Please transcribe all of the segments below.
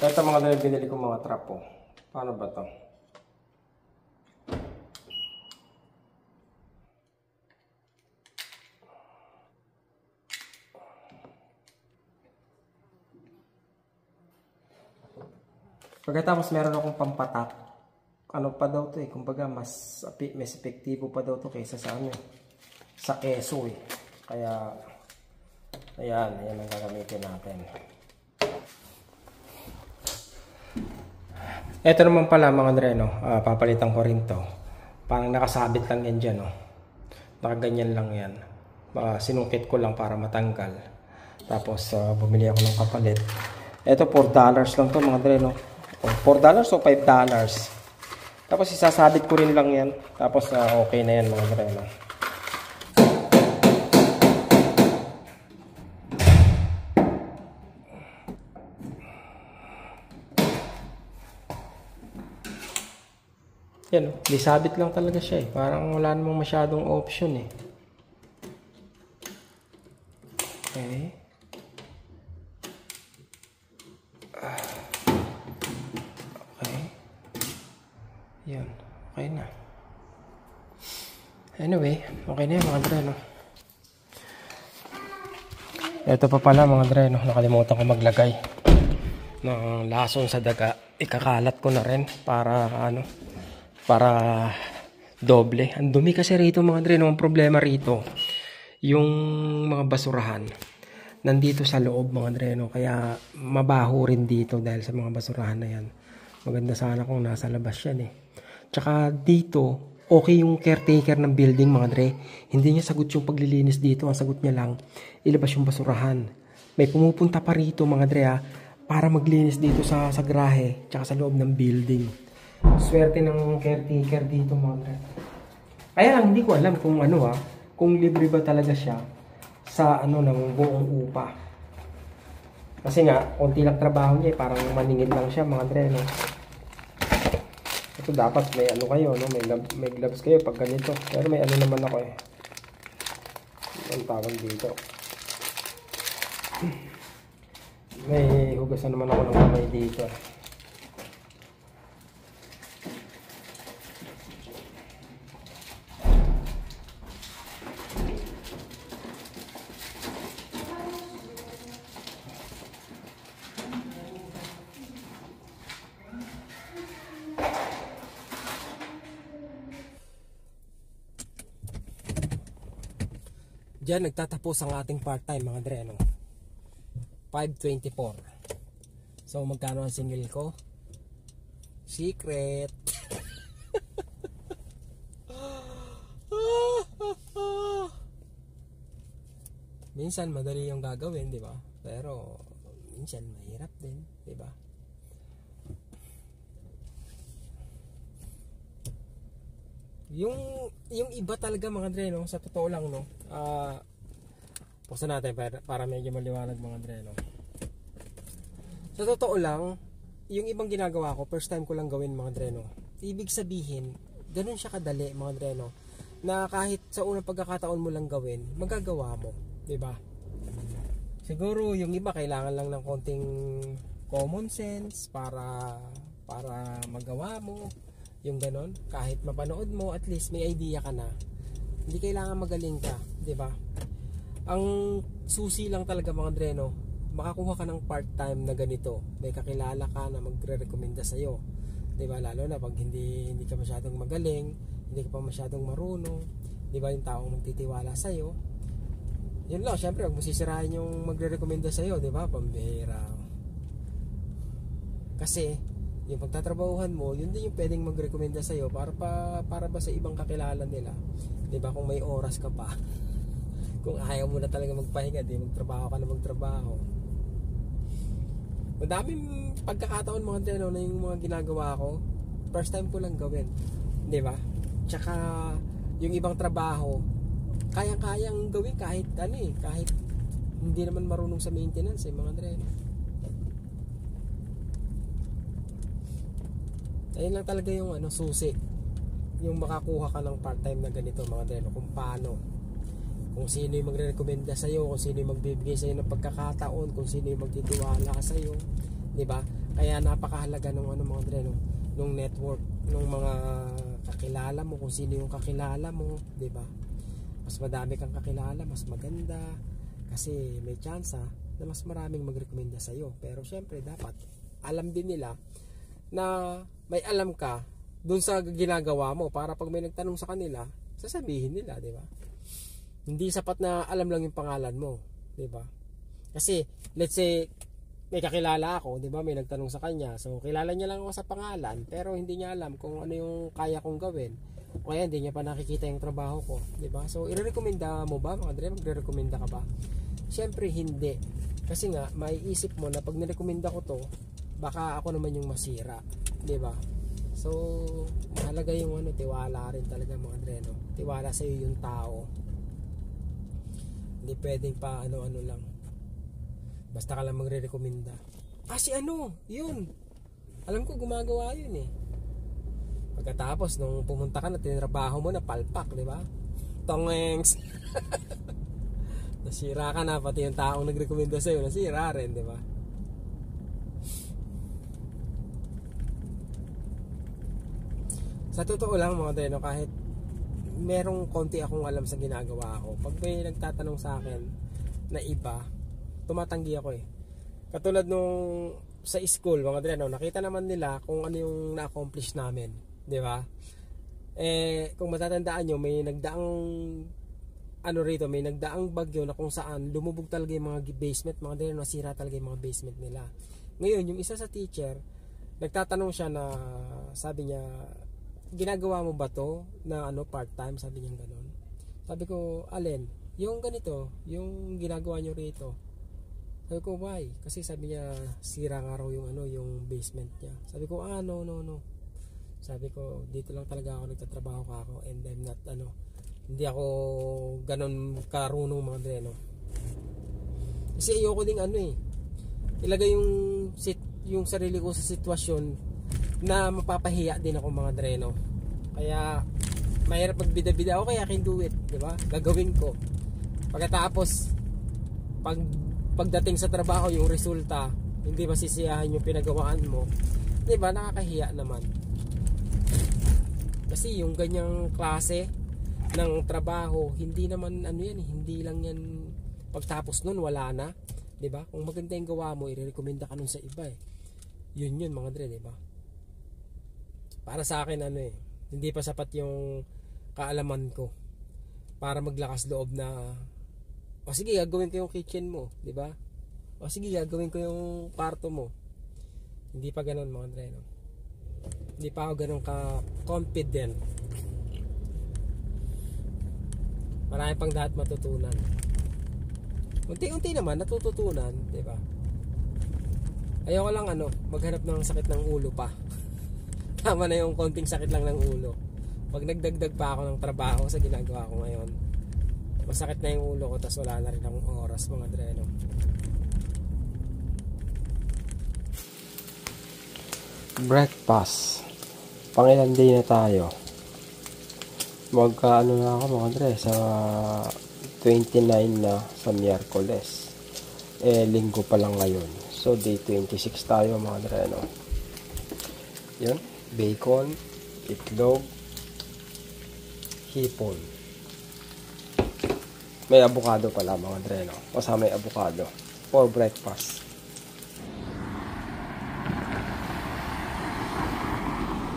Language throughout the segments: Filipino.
Ito mga dre, binili ko mga trap po. Paano ba to? Pagkatapos meron akong pampatak. Ano pa daw to eh. Kumbaga mas epektibo pa daw to kaysa sa ano eh. Sa keso eh. Kaya ayan ang gagamitin natin. Ito naman pala mga dre, no? Papalitan ko rin to. Parang nakasabit lang yan dyan, no? Nakaganyan lang yan. Sinungkit ko lang para matanggal. Tapos bumili ako ng kapalit. Ito $4 lang to mga dre, no? $4 o $5. Tapos isasabit ko rin lang yan. Tapos okay na yan mga dre, no? Yan, disabit lang talaga siya eh. Parang wala namang masyadong option eh. Okay. Okay. Yan. Okay na. Anyway, okay na yan mga dre, no? Ito pa pala mga dre, no? Nakalimutan ko maglagay ng lason sa daga. Ikakalat ko na rin para doble. Ang dumi kasi rito mga dre, no? Ang problema rito, yung mga basurahan nandito sa loob mga dre, no? Kaya mabaho rin dito dahil sa mga basurahan na yan. Maganda sana kung nasa labas yan eh. Tsaka dito, okay yung caretaker ng building mga dre. Hindi niya sagot yung paglilinis dito. Ang sagot niya lang, ilabas yung basurahan. May pumupunta pa rito mga dre para maglinis dito sa garahe tsaka sa loob ng building. Swerte ng caretaker dito mga dre. Kaya lang hindi ko alam kung kung libre ba talaga siya sa ng buong upa. Kasi nga konti lang trabaho niya parang maningid lang siya mga dre, no? Ito dapat may kayo, no? May gloves kayo pag ganito. Pero may naman ako eh. Ang tawag dito. May hugasan naman ako ng kamay dito. Diyan nagtatapos ang ating part-time mga dre, no? 5:24. So magkano ang single ko? Secret. Minsan madali yung gagawin, di ba? Pero minsan mahirap din, di ba? Yung iba talaga mga dre, no? Sa totoo lang, no? Buksan natin para medyo maliwanag mga dre, no? Sa totoo lang, yung ibang ginagawa ko, first time ko lang gawin mga dre, no? Ibig sabihin, ganun siya kadali mga dre, no? Na kahit sa unang pagkakataon mo lang gawin, magagawa mo, di ba? Siguro yung iba kailangan lang ng konting common sense para magawa mo. Yung ganon, kahit mapanood mo, at least may idea ka na. Hindi kailangan magaling ka, di ba? Ang susi lang talaga mga dre, no? Makakuha ka ng part-time na ganito. May kakilala ka na magre-recommenda sa'yo. Di ba? Lalo na pag hindi ka masyadong magaling, hindi ka pa masyadong marunong, di ba? Yung taong magtitiwala sa'yo. Yun lang, syempre, huwag mo sisirain yung magre-recommenda sa'yo, di ba? Pambihira. Kasi yung pagtatrabahuhan mo, yun din yung pwedeng magrekomenda sa'yo para ba sa ibang kakilala nila. Diba? Kung may oras ka pa. Kung ayaw mo na talaga magpahinga, di magtrabaho ka na magtrabaho. Madaming pagkakataon mga dre, no, na yung mga ginagawa ko, first time ko lang gawin. Diba? Tsaka yung ibang trabaho, kayang-kayang gawin kahit kahit hindi naman marunong sa maintenance mga dre. Ayun lang talaga yung susi, yung makakuha ka ng part-time na ganito mga dre, kung paano, kung sino yung magre-recommenda sa'yo, kung sino yung magbibigay sa'yo ng pagkakataon, kung sino yung magtitiwala sa'yo, 'di ba? Kaya napakahalaga nung ano mga Dre, nung network, nung mga kakilala mo, kung sino yung kakilala mo, 'di ba? Mas madami kang kakilala, mas maganda kasi may tsansa na mas maraming magrekomenda sa iyo. Pero syempre dapat alam din nila na may alam ka dun sa ginagawa mo para pag may nagtanong sa kanila, sasabihin nila, 'di ba? Hindi sapat na alam lang yung pangalan mo, 'di ba? Kasi let's say may kakilala ako, 'di ba? May nagtanong sa kanya. So kilala niya lang ako sa pangalan, pero hindi niya alam kung ano yung kaya kong gawin. O kaya hindi niya pa nakikita yung trabaho ko, 'di ba? So irerekomenda mo ba, mga Dre? Magrerekomenda ka ba? Siyempre hindi. Kasi nga maiisip mo na pag nirekomenda ko 'to, baka ako naman yung masira, 'di ba? So mahalaga yung ano, tiwala rin talaga mga Dre, no? Tiwala sa iyo yung tao. Hindi pwedeng pa ano-ano lang. Basta ka lang magre-rekomenda. Si ano, yun. Alam ko gumagawa yun eh. Pagkatapos nung pumunta ka na, tinrabaho mo na palpak, di ba? Tongengs. Nasira ka na, pati yung taong nagrekomenda sa'yo, nasira rin, di ba? Sa totoo lang mga Dre, kahit merong konti akong alam sa ginagawa ko, pag may nagtatanong sa akin na iba, tumatanggi ako eh. Katulad nung sa school mga Dre, nakita naman nila kung ano yung na-accomplish namin, di ba? Kung matatandaan nyo, may nagdaang ano rito, may nagdaang bagyo na kung saan lumubog talaga yung mga basement, mga Dre, nasira talaga yung mga basement nila. Ngayon yung isa sa teacher, nagtatanong siya na, sabi niya, ginagawa mo ba to na ano, part-time? Sabi niya gano'n. Sabi ko, alin? Yung ganito, yung ginagawa nyo rito. Sabi ko, why? Kasi sabi niya, sira nga raw yung ano, yung basement niya. Sabi ko, no. Sabi ko, dito lang talaga ako nagtatrabaho ka ako, and I'm not ano, hindi ako ganon karunong mga Dre, no? Kasi ayoko ding ano eh, ilagay yung sarili ko sa sitwasyon na mapapahiya din ako mga Dre, no? Kaya mahirap magbida-bida ako, kaya I can do it, di ba? Gagawin ko. Pagkatapos pagdating sa trabaho, yung resulta hindi masisiyahan yung pinagawaan mo, di ba? Nakakahiya naman. Kasi yung ganyang klase ng trabaho, hindi naman ano yan, hindi lang yan pagtapos nun wala na, di ba? Kung maganda yung gawa mo, irerekomenda ka nun sa iba eh. Yun mga Dre, di ba? Para sa akin ano eh, hindi pa sapat yung kaalaman ko para maglakas loob na sige, gagawin ko yung kitchen mo, di ba? Sige, gagawin ko yung kwarto mo. Hindi pa ganoon mga Dre, no? Hindi pa ako ganoon ka confident. Marami pang dapat matutunan. Unti-unti naman natututunan, di ba? Ayoko lang ano, maghanap ng sakit ng ulo pa. Tama na yung konting sakit lang ng ulo. Pag nagdagdag pa ako ng trabaho sa ginagawa ko ngayon, masakit na yung ulo ko, tas wala na rin akong oras mga Dre, no? Breakfast. Pangilan day na tayo. Magkaano na ako mga Dre, sa 29 na sa Miyerkules. Linggo pa lang ngayon. So day 26 tayo mga Dre, no? Yun, bacon, itlog, hipon. May avocado pala mga Dre, no? Kasama may avocado for breakfast.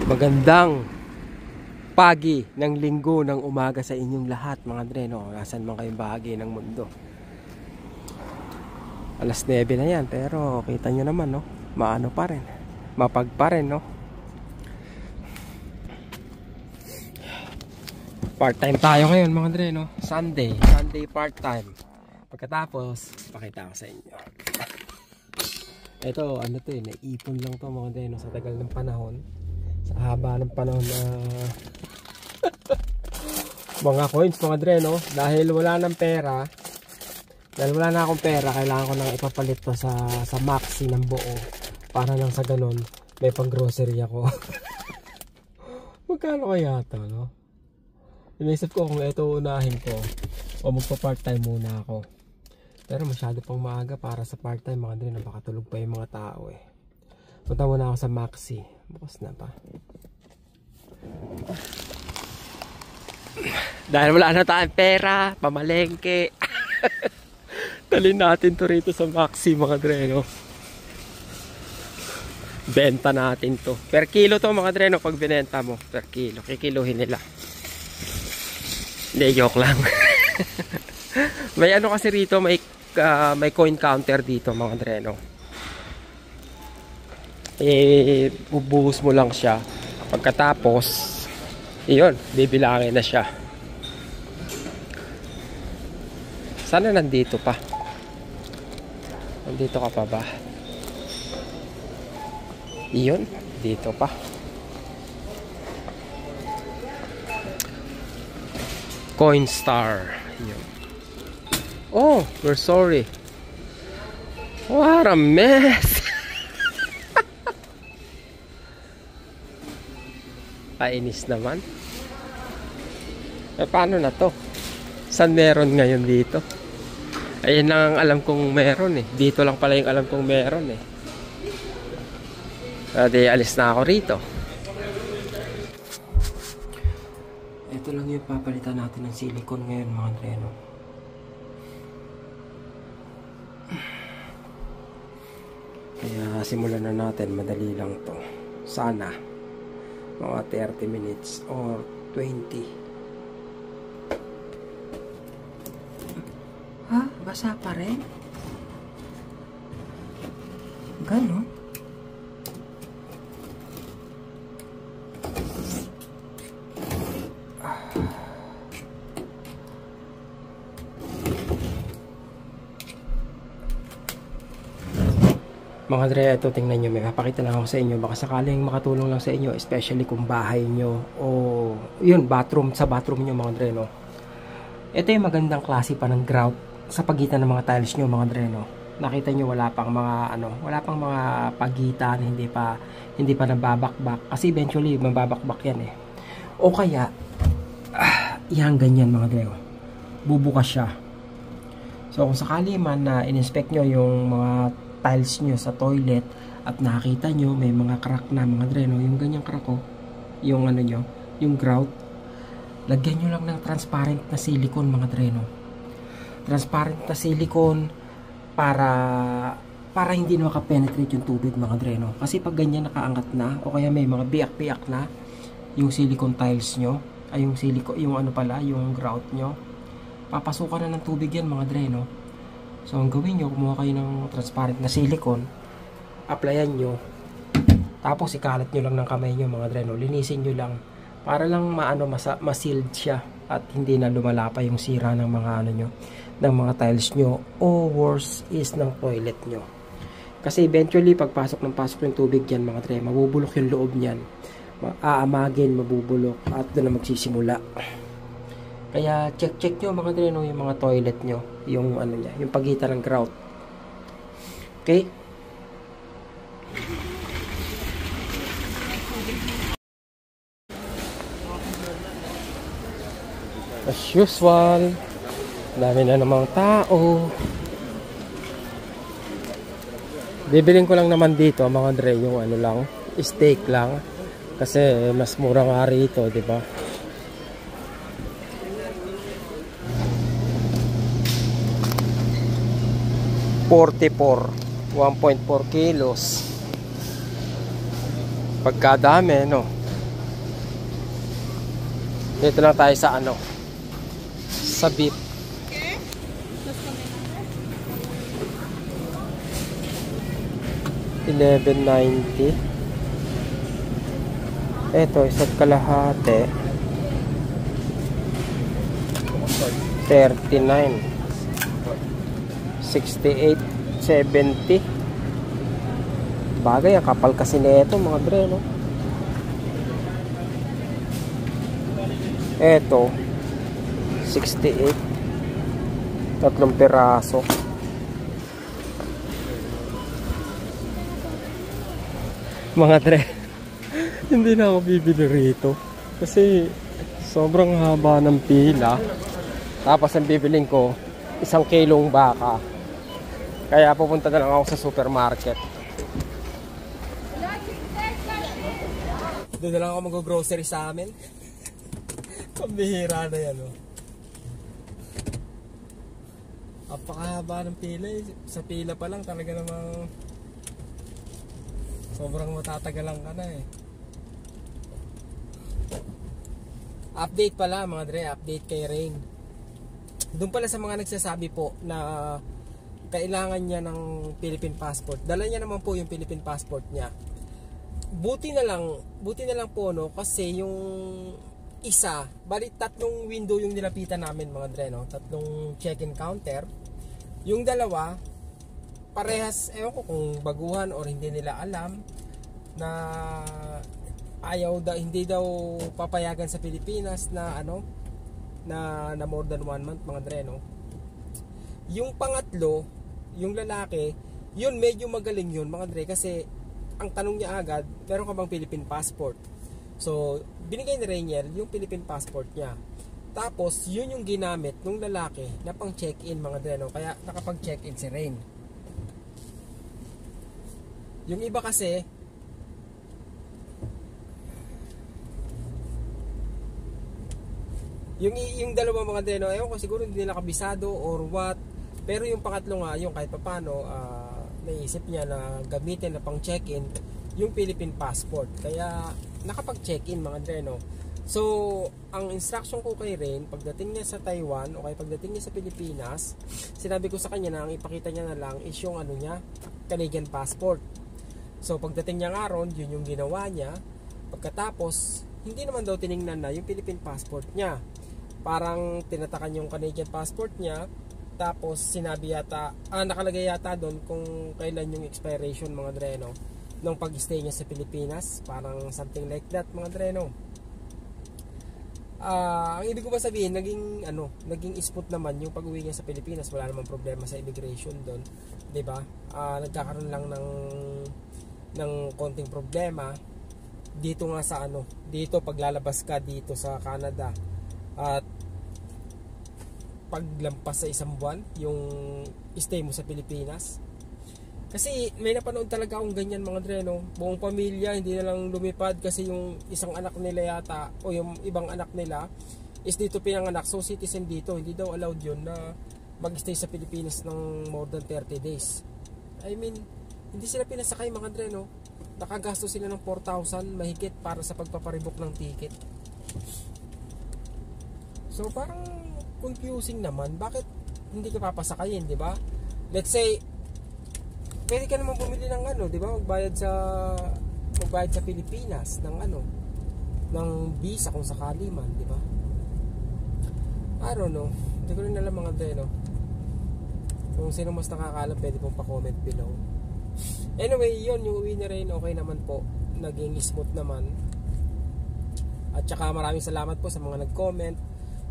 Magandang pagi ng linggo ng umaga sa inyong lahat mga Dre, no? Nasaan man kayong bahagi ng mundo. Alas 9 na yan, pero kita nyo naman, no? Maano pa rin, mapag pa rin, no? Part-time tayo ngayon mga Dre, no? Sunday part-time. Pagkatapos, pakita ko sa inyo. Ito, ano to eh, naipon lang to mga Dre, no? Sa tagal ng panahon, sa haba ng panahon na mga coins mga Dre, no? Dahil wala na akong pera, kailangan ko nang ipapalit to sa Maxi ng buo, para lang sa ganun may pang grocery ako. Magkano kaya to, no? Inisip ko kung ito unahin ko o magpa part-time muna ako. Pero masyado pang maaga para sa part-time mga Dre, na baka tulog pa yung mga tao eh. Punta muna ako sa Maxi. Bukas na pa. Dahil wala na tayong pera, pamalengke. Dalhin natin to rito sa Maxi mga dreno. Benta natin to. Per kilo to mga dreno pag binenta mo. Per kilo. Kikiluhin nila. Hindi, joke lang. May ano kasi rito, may coin counter dito mga dreno. Bubuhos mo lang siya. Pagkatapos, iyon, bibilangin na siya. Sana nandito pa. Nandito ka pa ba? Iyon, dito pa. Coinstar. Iyon. Oh, we're sorry. What a mess. Painis naman. Paano na to? Saan meron ngayon dito? Ayun lang ang alam kong meron eh. Dito lang pala yung alam kong meron eh. Di alis na ako rito. Ito lang yung papalitan natin ng silicone ngayon mga dreno. Kaya simulan na natin. Madali lang to. Sana mga 30 minutes or 20. Ha? Basa pa rin? Ganon? Mga dre, ito tingnan nyo, may papakita lang ako sa inyo, baka sakaling makatulong lang sa inyo, especially kung bahay nyo o yun, bathroom, sa bathroom nyo mga dre, no? Ito yung magandang klase pa ng grout sa pagitan ng mga tiles nyo mga dre, no? Nakita nyo wala pang mga pagitan, hindi pa nababakbak, kasi eventually mababakbak yan eh. O kaya yan ganyan mga dre, bubukas siya. So kung sakali man na in-inspect nyo yung mga tiles nyo sa toilet at nakita nyo may mga crack na mga dreno, yung ganyang crack yung ano nyo, yung grout, lagyan nyo lang ng transparent na silicone mga dreno. Transparent na silicone para hindi makapenetrate yung tubig mga dreno. Kasi pag ganyan nakaangat na o kaya may mga biyak-biyak na yung silicone tiles nyo, ay yung silicone, yung ano pala, yung grout nyo, papasukan na ng tubig yan mga dreno. So, ang gawin nyo, kumuha kayo ng transparent na silicone, applyan nyo, tapos ikalat nyo lang ng kamay nyo mga dreno, linisin nyo lang, para lang ma-sealed siya, at hindi na lumalapa yung sira ng mga ano nyo, ng mga tiles nyo, o worse is ng toilet nyo. Kasi eventually, pagpasok yung tubig yan mga dreno, mabubulok yung loob nyan, aamagin, mabubulok, at doon na magsisimula. Kaya check nyo mga dreno yung mga toilet nyo, yung ano niya, yung pagitan ng grout. Okay? As usual, dami na namang tao. Bibilin ko lang naman dito mga dre yung ano lang, steak lang kasi mas mura nga rito, di ba? $44, 1.4 kilos. Pagkadami, no? Dito lang tayo sa ano? Sa beef. $11.90. Ito, isa't kalahati. $39. 68.70. Bagay, ang kapal kasi nito mga dre, no? Eto 68, tatlong piraso. Mga dre, hindi na ako bibili rito kasi sobrang haba ng pila. Tapos ang bibiling ko 1 kilong baka. Kaya pupunta na lang ako sa supermarket. Doon na lang ako mag-grocery sa amin. Pambihira na yan, oh. Apakahaba ng pila eh. Sa pila pa lang talaga namang sobrang matatagalan ka na eh. Update pala mga dre, update kay Rain. Doon pala sa mga nagsasabi po na kailangan niya ng Philippine passport. Dala niya naman po yung Philippine passport niya. Buti na lang po no, kasi yung isa, bali tatlong window yung nilapitan namin mga dre, no? Tatlong check-in counter. Yung dalawa, parehas, ewan ko kung baguhan or hindi nila alam na hindi daw papayagan sa Pilipinas na na more than 1 month mga dre, no? Yung pangatlo, yung lalaki, yun medyo magaling yun mga dre, kasi ang tanong niya agad, meron ka bang Philippine passport? So, binigay ni Rainier yung Philippine passport niya. Tapos, yun yung ginamit nung lalaki na pang check-in mga dre, no? Kaya nakapag-check-in si Rain. Yung iba kasi, yung dalawa mga dre, no? Ewan ko, siguro hindi nila kabisado or what. Pero yung pangatlo nga, yung kahit papano, naisip niya na gamitin na pang check-in yung Philippine passport. Kaya nakapag-check-in mga dre, no? So, ang instruction ko kay Rain, pagdating niya sa Taiwan o kaya pagdating niya sa Pilipinas, sinabi ko sa kanya na ang ipakita niya na lang is yung niya, Canadian passport. So, pagdating niya nga ron, yun yung ginawa niya. Pagkatapos, hindi naman daw tiningnan na yung Philippine passport niya. Parang tinatakan yung Canadian passport niya. Tapos sinabi yata, nakalagay yata doon kung kailan yung expiration mga dre, no, nung pag-stay niya sa Pilipinas. Parang something like that mga dre, no. Ang ibig ko ba sabihin, naging smooth naman yung pag-uwi niya sa Pilipinas. Wala namang problema sa immigration doon, 'di ba? Nagkakaroon lang ng konting problema dito nga sa dito paglalabas ka dito sa Canada at paglampas sa isang buwan yung stay mo sa Pilipinas. Kasi may napanood talaga akong ganyan mga dre, no? Buong pamilya hindi na lang lumipad kasi yung isang anak nila yata o yung ibang anak nila is dito pinanganak, so citizen dito. Hindi daw allowed yun na mag-stay sa Pilipinas ng more than 30 days. I mean, hindi sila pinasakay mga dre, no? Nakagasto sila ng 4,000 mahigit para sa pagpaparibok ng ticket. So parang confusing naman, bakit hindi ka papasakayin, di ba? Let's say pwede ka naman bumili ng di ba? Magbayad sa Pilipinas ng ng visa kung sakali man, di ba? I don't know. Hindi ko rin alam mga dre, no? Kung sino mas nakakaalam, pwede pong pa-comment below. Anyway, yun, yung uwi na rin, okay naman po. Naging smooth naman. At saka maraming salamat po sa mga nag-comment.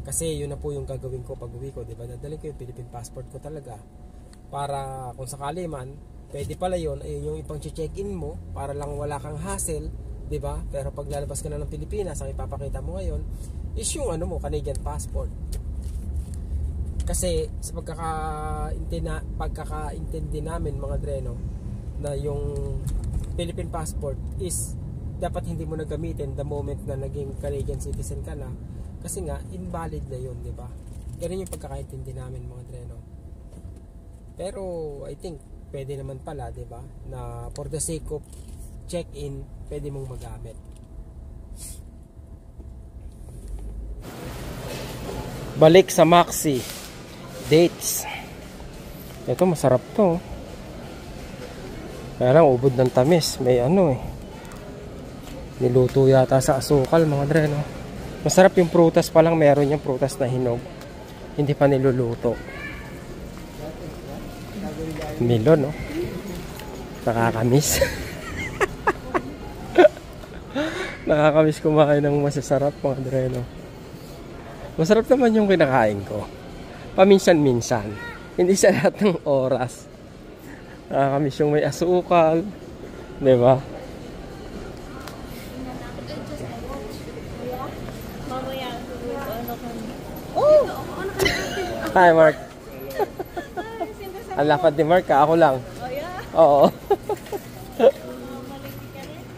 Kasi yun na po yung gagawin ko pag uwi ko, di ba? Dadalhin ko yung Philippine passport ko talaga. Para kung sakali man, pwede pala yun, yung ipang check-in mo, para lang wala kang hassle, di ba? Pero pag lalabas ka na ng Pilipinas, ang ipapakita mo ngayon, is yung Canadian passport. Kasi sa pagkakaintindi namin mga dre, no, na yung Philippine passport is dapat hindi mo na gamitin the moment na naging Canadian citizen ka na, kasi nga invalid na yun, di ba? Ganun yung pagkakaintindi namin mga dre, no. Pero I think pwede naman pala, di ba, na for the sake of check-in pwede mong magamit. Balik sa Maxi dates. Ito masarap to. Kaya lang ubod ng tamis. May niluto yata sa asukal mga dre, no? Masarap yung prutas pa lang. Meron yung prutas na hinog, hindi pa niluluto. Melon, no? Nakakamiss. Nakakamiss kumain ng masasarap mga dre, no? Masarap naman yung kinakain ko. Paminsan-minsan. Hindi sa lahat ng oras. Nakakamiss yung may asukal. Diba? Hi, Mark. Ang lapad ni Mark, ako lang. Oo.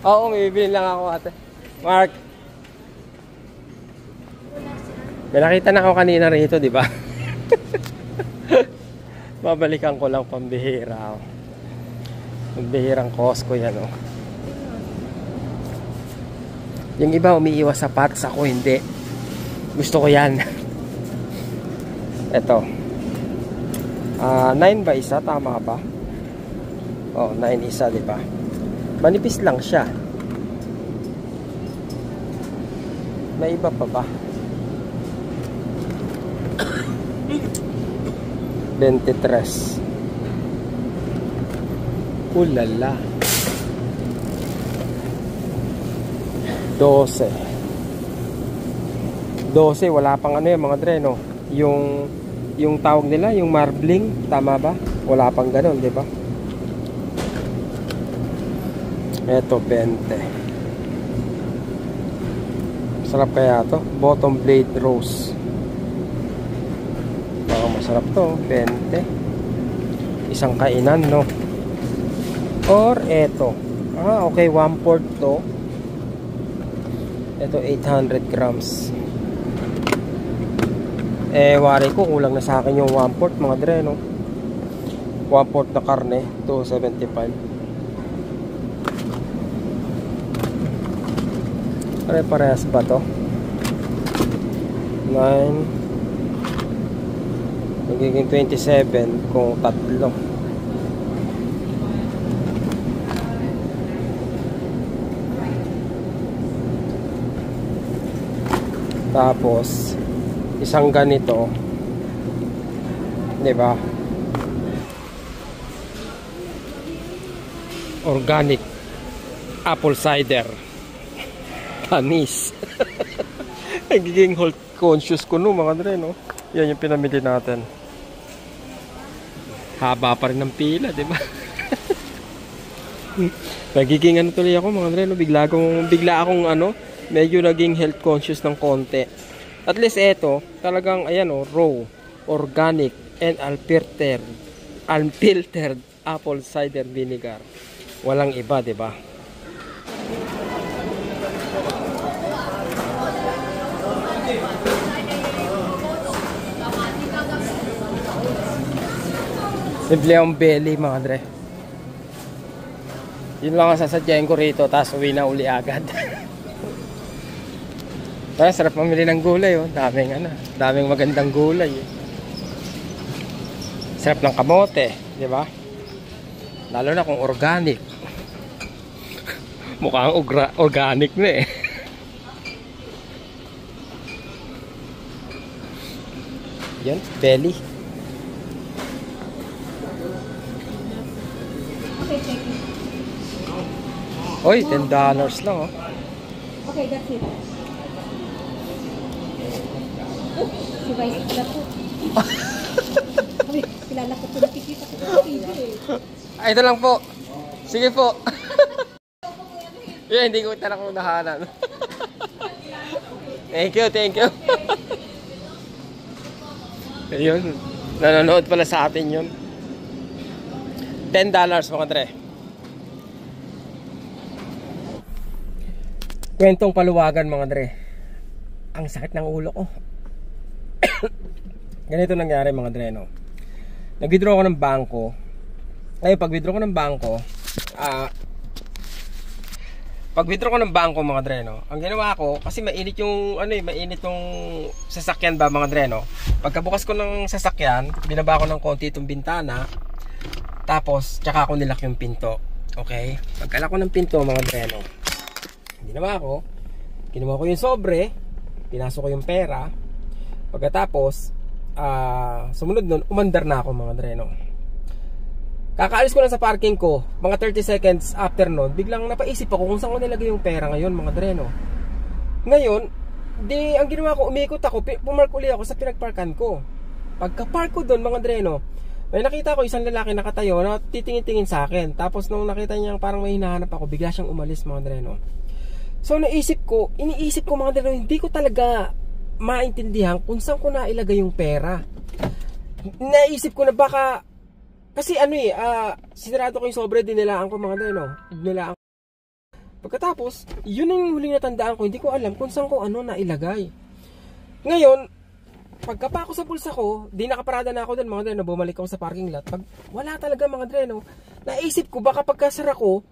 Oo, may bibili lang ako, ate. Mark. May nakita na ako kanina rito, di ba? Babalikan ko lang pambihira. Pambihirang Costco yan, oh. Yung iba umiiwas sa pots, ako hindi. Gusto ko yan. Ito. 9 ba isa? Tama ba? Oh, 9 isa, di ba? Manipis lang siya. May iba pa ba? 23. Ulala. 12. Wala pang ano yung mga dre, no? Yung tawag nila, yung marbling, tama ba? Wala pang ganun, di ba? Eto, 20. Sarap kaya to? Bottom blade rose. Baka masarap to, 20. Isang kainan, no? Or eto. Okay, 1/4 to. Ito 800 grams. Wari ko kulang na sa akin yung 1/4 mga dre, no? 1/4 na karne, 275. Pare-parehas ba to? 9 magiging 27 kung tatlo. Tapos isang ganito, di ba? Organic apple cider. Panis. Nagiging health conscious ko no mga dre, no? Yan yung pinamili natin. Haba pa rin ng pila, di ba? Nagiging ano tuloy ako mga dre, no? Bigla akong ano, medyo naging health conscious ng konti. At least eto, talagang ayan oh, raw, organic and unfiltered apple cider vinegar. Walang iba, di ba? Simple ang belly mga dre. Yun lang ang sasadyain ko rito, tapos uwi na uli agad. Kaya sarap mamili ng gulay, oh. Daming magandang gulay, eh. Sarap ng kamote, di ba? Lalo na kung organic. Mukhang organic na, eh. Yan, belly. Oy, $10 lang, oh. Okay, that's it. Si Vice na po. Kilala ko po, nakikita ko sa TV eh. Ay, ito lang po. Sige po. Yeah, hindi ko talaga nahanan. Thank you. Ayun, nanonood pala sa atin yun. $10 mga dre. Kwentong paluwagan mga dre. Ang sakit ng ulo ko. Ganito nangyari mga dre, no? Nag-withdraw ko ng bangko. Ngayon pag-withdraw ko ng bangko, mga dre, no? Ang ginawa ko, kasi mainit yung mainit yung sasakyan ba mga dre, no? Pagkabukas ko ng sasakyan, binaba ko ng konti itong bintana. Tapos tsaka ako nilak yung pinto. Okay? Pagkalak ko ng pinto mga dre, no? Ginawa ko, kinuha ko yung sobre, pinasok ko yung pera. Pagkatapos sumunod nun, umandar na ako mga dre, no? Kakaalis ko lang sa parking ko, mga 30 seconds after nun, biglang napaisip ako kung saan ko nilagay yung pera ngayon mga dre, no? Ngayon, ang ginawa ko, umikot ako, pumark uli ako sa pinagparkan ko. Pagka-park ko doon mga dre, no, may nakita ko isang lalaki nakatayo na titingin-tingin sa akin. Tapos nung nakita niya parang may hinahanap ako, bigla siyang umalis mga dre, no? So iniisip ko mga dre, hindi ko talaga maintindihan kung saan ko na ilagay yung pera. Naisip ko na baka kasi sinirado ko yung sobre, dinilaan ko mga dre, no? Dinilaan. Pagkatapos, yun yung huling natandaan ko. Hindi ko alam kung saan ko ano nailagay. Ngayon, pagka pa ako sa bulsa ko, di nakaparada na ako doon mga dreno, bumalik ako sa parking lot. Pag wala talaga mga dreno, naisip ko baka pagkasara ko,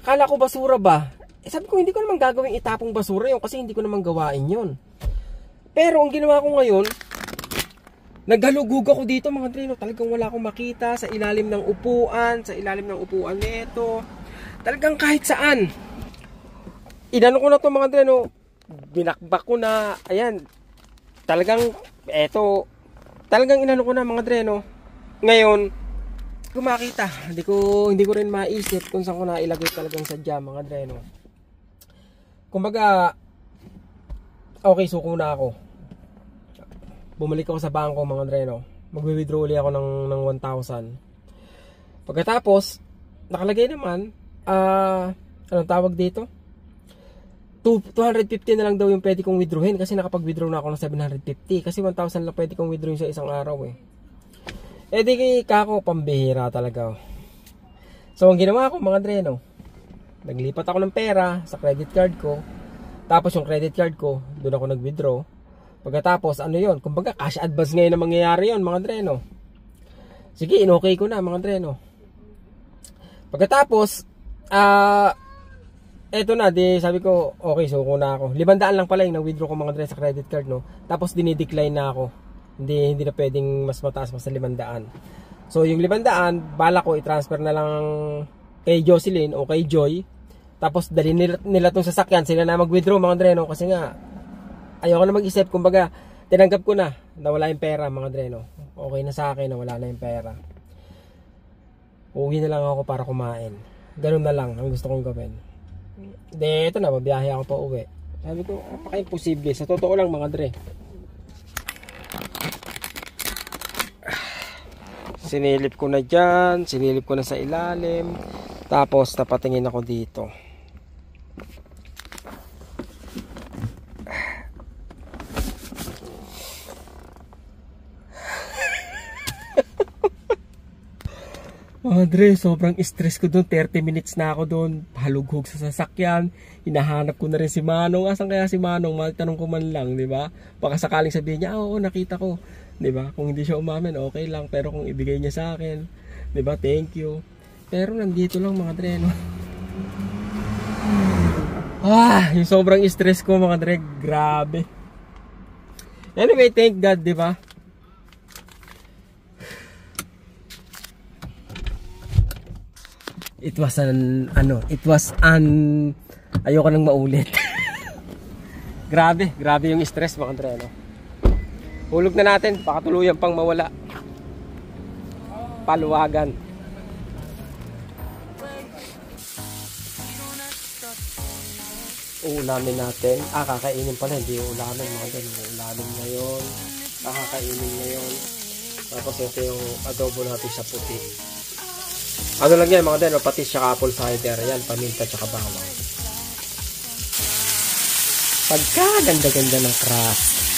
kala ko basura ba? Sabi ko hindi ko naman gagawing itapong basura yun kasi hindi ko naman gawain yun. Pero ang ginawa ko ngayon, naghalugug ako dito mga dreno, talagang wala akong makita sa ilalim ng upuan, nito. Talagang kahit saan. Inano ko na to mga dreno, binakbak ko na, ayan. Talagang inano ko na mga dreno. Ngayon, kung makita, hindi ko rin maisip kung saan ko na ilagay talagang sadya mga dreno. Kumbaga, okay, suko na ako. Bumalik ako sa bangko mga dreno. Magwi-withdraw ulit ako ng 1,000. Pagkatapos, nakalagay naman, anong tawag dito? 250 na lang daw yung pwede kong withdrawin kasi nakapag-withdraw na ako ng 750 kasi 1,000 lang pwede kong withdrawin sa isang araw eh. Eh di kako pambihira talaga. So ang ginawa ko mga dreno, naglipat ako ng pera sa credit card ko. Tapos yung credit card ko, doon ako nag-withdraw. Pagkatapos ano yon, kumbaga cash advance ngayon na mangyayari yon mga dreno. Sige, in-okay ko na mga dreno. Pagkatapos eto na, di sabi ko, okay, suko na ako. 500 lang pala yung na-withdraw ko mga dreno sa credit card, no? Tapos dinidecline na ako. Hindi na pwedeng mas mataas sa 500. So yung 500, bala ko i-transfer na lang kay Jocelyn o kay Joy. Tapos dali nila tong sasakyan, sila na mag-withdraw mga dreno kasi nga ayoko na mag-isip, kumbaga tinanggap ko na wala yung pera mga dreno. Okay na sa akin na wala na yung pera. Uwi na lang ako para kumain. Ganun na lang ang gusto kong gawin. De, ito na, mabiyahe ako pa uwi. Sabi ko, napaka-imposible. Sa totoo lang mga dre. Sinilip ko na dyan, sinilip ko na sa ilalim. Tapos, napatingin ako dito. Mga dre, sobrang stress ko doon. 30 minutes na ako doon. Halughog sa sasakyan. Hinahanap ko na rin si Manong. Asan kaya si Manong? Magtanong ko man lang, di ba? Baka sakaling sabihin niya, oo, nakita ko. Di ba? Kung hindi siya umamin, okay lang. Pero kung ibigay niya sa akin, di ba? Thank you. Pero nandito lang mga dre, no? Yung sobrang stress ko mga dre, grabe. Anyway, thank God, di ba? It was ayoko nang maulit. grabe yung stress mga dre, no? Hulog na natin, baka tuluyan pang mawala. Paluwagan. Uulamin natin. Kakainin pala, hindi uulamin mga dre. Uulamin ngayon. Kakainin ngayon. Tapos ito yung adobo natin sa puti. Ano lang yan mga dre, patis siya apple cider. Yan, paminta tsaka bawang. Pagka ganda-ganda ng crust.